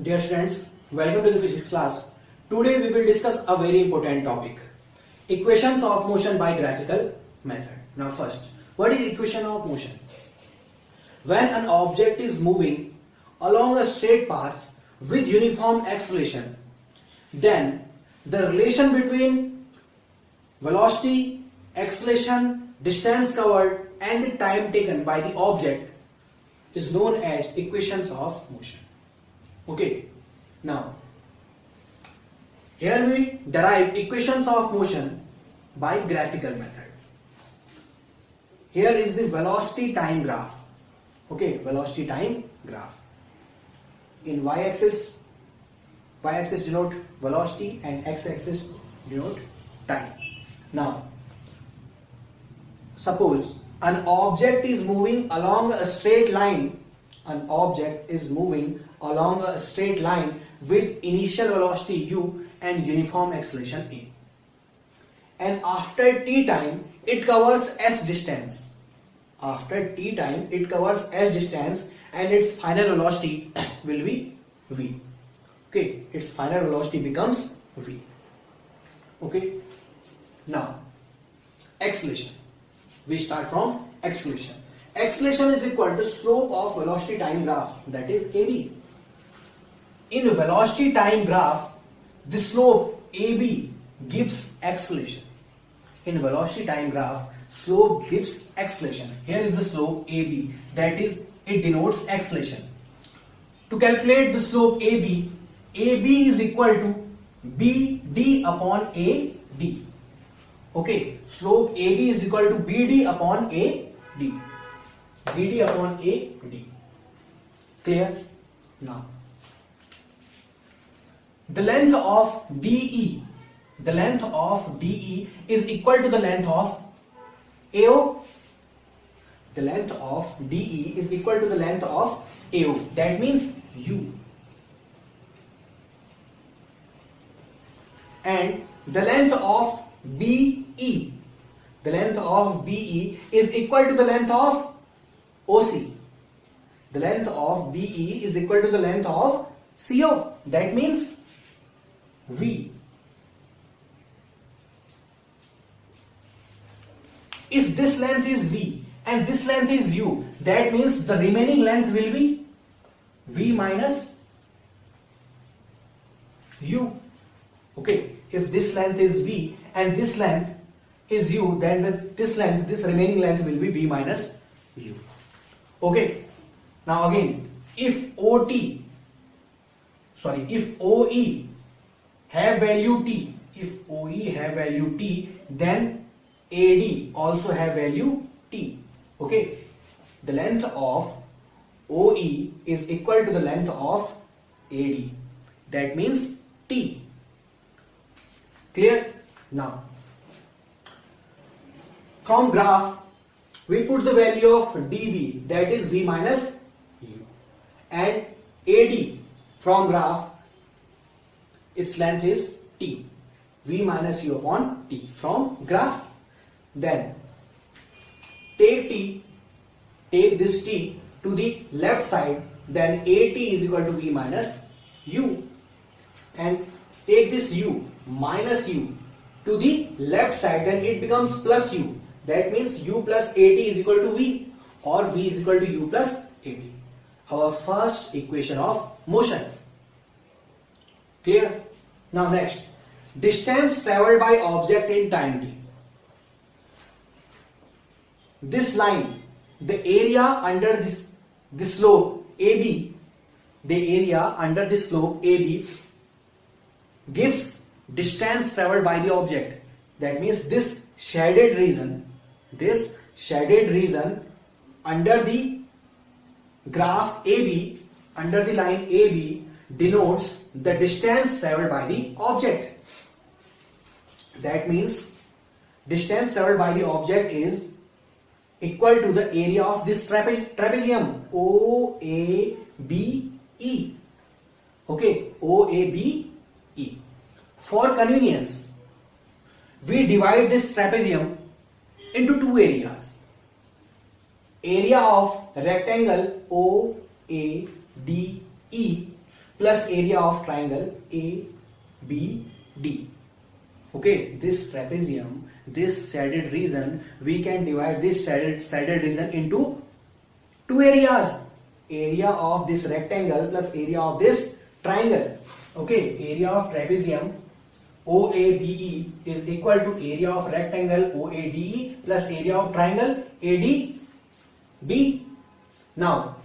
Dear students, welcome to the physics class. Today we will discuss a very important topic. Equations of motion by graphical method. Now first, what is equation of motion? When an object is moving along a straight path with uniform acceleration, then the relation between velocity, acceleration, distance covered and the time taken by the object is known as equations of motion. Okay, now here we derive equations of motion by graphical method. Here is the velocity time graph. Okay, velocity time graph. In y-axis denote velocity and x-axis denote time. Now, suppose an object is moving along a straight line. An object is moving along a straight line with initial velocity u and uniform acceleration a. And after t time, it covers s distance. After t time, it covers s distance and its final velocity will be v. Okay, its final velocity becomes v. Okay, now acceleration. We start from acceleration. Acceleration is equal to slope of velocity time graph, that is AB. In velocity time graph, the slope AB gives acceleration. In velocity time graph, slope gives acceleration. Here is the slope AB, that is, it denotes acceleration. To calculate the slope AB, AB is equal to BD upon AD. Okay, slope AB is equal to BD upon AD. BD upon AD. Clear? Now, the length of DE, is equal to the length of AO. The length of DE is equal to the length of AO. That means U. And the length of BE, is equal to the length of OC. The length of BE is equal to the length of CO. That means V. If this length is V and this length is U, that means the remaining length will be V minus U. Okay, if this length is V and this length is U, then this remaining length will be V minus U. Okay, now again, if OE have value T, then AD also have value T. Okay, the length of OE is equal to the length of AD. That means T. Clear? Now, from graph, we put the value of dV, that is V minus U, and AD from graph, its length is T, V minus U upon T from graph. Then take this T to the left side, then AT is equal to V minus U, and take this U minus U to the left side, then it becomes plus U. That means U plus AT is equal to V, or V is equal to U plus AT. Our first equation of motion. Clear? Now next, distance traveled by object in time t. This line, the area under this slope AB, gives distance traveled by the object. That means this shaded region under the graph AB, under the line AB, denotes the distance traveled by the object. That means distance traveled by the object is equal to the area of this trapezium OABE. Okay, OABE. For convenience, we divide this trapezium into two areas. Area of rectangle OADE plus area of triangle ABD. Okay, this trapezium, this shaded region, we can divide this shaded region into two areas. Area of this rectangle plus area of this triangle. Okay, area of trapezium OABE is equal to area of rectangle OADE plus area of triangle ADB. Now,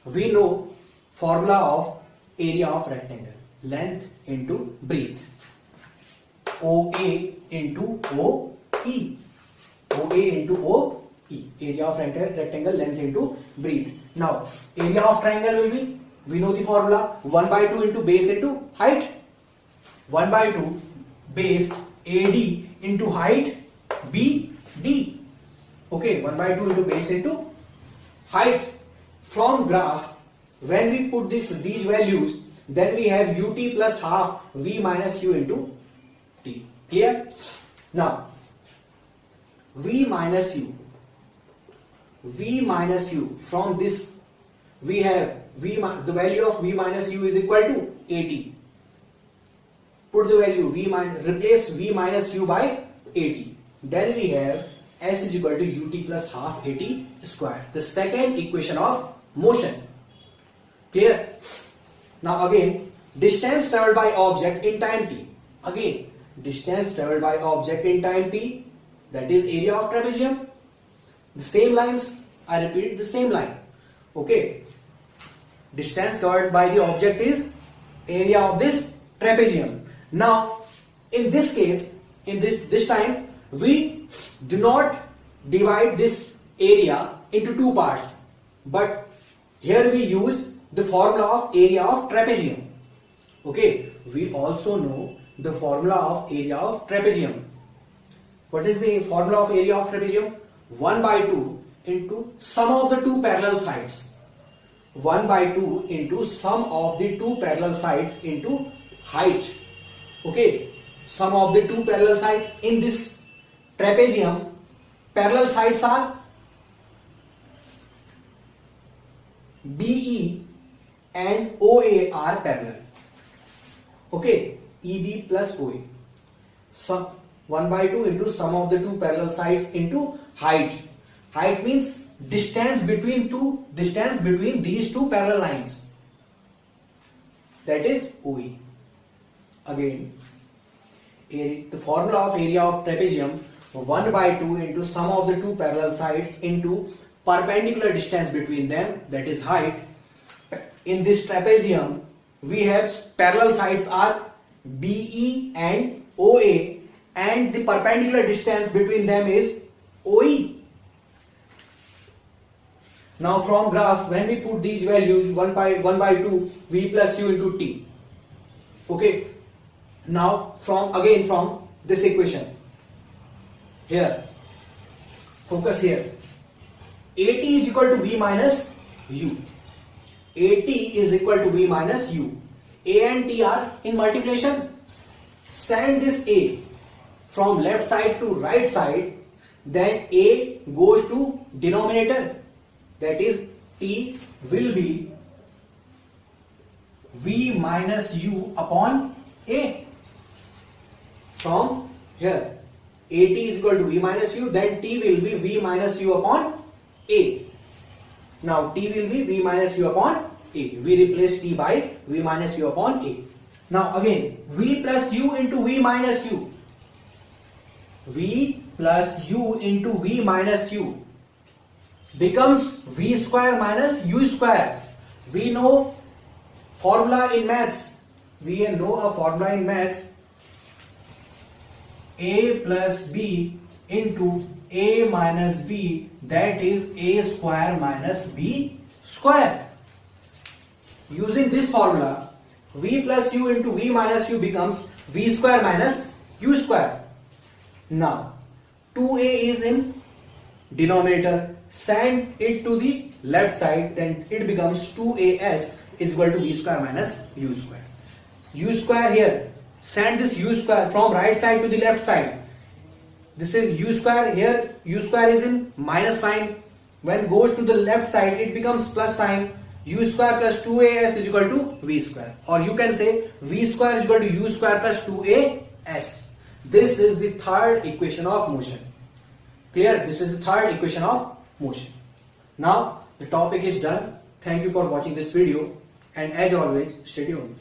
we know formula of area of rectangle, length into breadth. OA into OE. OA into OE. Area of rectangle, length into breadth. Now, area of triangle will be, we know the formula, 1 by 2 into base into height. 1 by 2 base AD into height BD. Okay, 1 by 2 into base into height. From graph, when we put these values, then we have ut plus half v minus u into t. Clear? Now, v minus u, from this we have the value of v minus u is equal to 80. Put the value replace v minus u by 80. Then we have s is equal to ut plus half 80 square. The second equation of motion. Clear? Now again, distance traveled by object in time t. Again, distance traveled by object in time t, that is area of trapezium. The same lines, I repeat, the same line. Okay, distance covered by the object is area of this trapezium. Now, in this case, in this time, we do not divide this area into two parts, but here we use the formula of area of trapezium. Okay, we also know the formula of area of trapezium. What is the formula of area of trapezium? 1 by 2 into sum of the two parallel sides. 1 by 2 into sum of the two parallel sides into height. Okay, sum of the two parallel sides in this trapezium, parallel sides are BE and OA are parallel. Okay, EB plus OA. So 1 by 2 into sum of the two parallel sides into height. Height means distance between these two parallel lines. That is OE. Again, the formula of area of trapezium, 1 by 2 into sum of the two parallel sides into perpendicular distance between them, that is height. In this trapezium, we have parallel sides are BE and OA, and the perpendicular distance between them is OE. Now from graph, when we put these values 1 by 2 v plus u into t. Okay. Now from this equation, here, focus here. AT is equal to v minus u. AT is equal to v minus u. A and t are in multiplication. Send this A from left side to right side, then A goes to denominator. That is, t will be v minus u upon A. From here, AT is equal to v minus u, then t will be v minus u upon A. Now t will be v minus u upon A. We replace t by v minus u upon A. Now again, v plus u into v minus u. V plus u into v minus u becomes v square minus u square. We know formula in maths. We know a formula in maths. A plus b into a minus b, that is a square minus b square. Using this formula, v plus u into v minus u becomes v square minus u square. Now 2a is in denominator, send it to the left side, then it becomes 2as is equal to v square minus u square. U square here, send this u square from right side to the left side. This is u square here, u square is in minus sign. When goes to the left side, it becomes plus sign. u square plus 2as is equal to v square, or you can say v square is equal to u square plus 2as. This is the third equation of motion. Clear? This is the third equation of motion. Now the topic is done. Thank you for watching this video, and as always, stay tuned.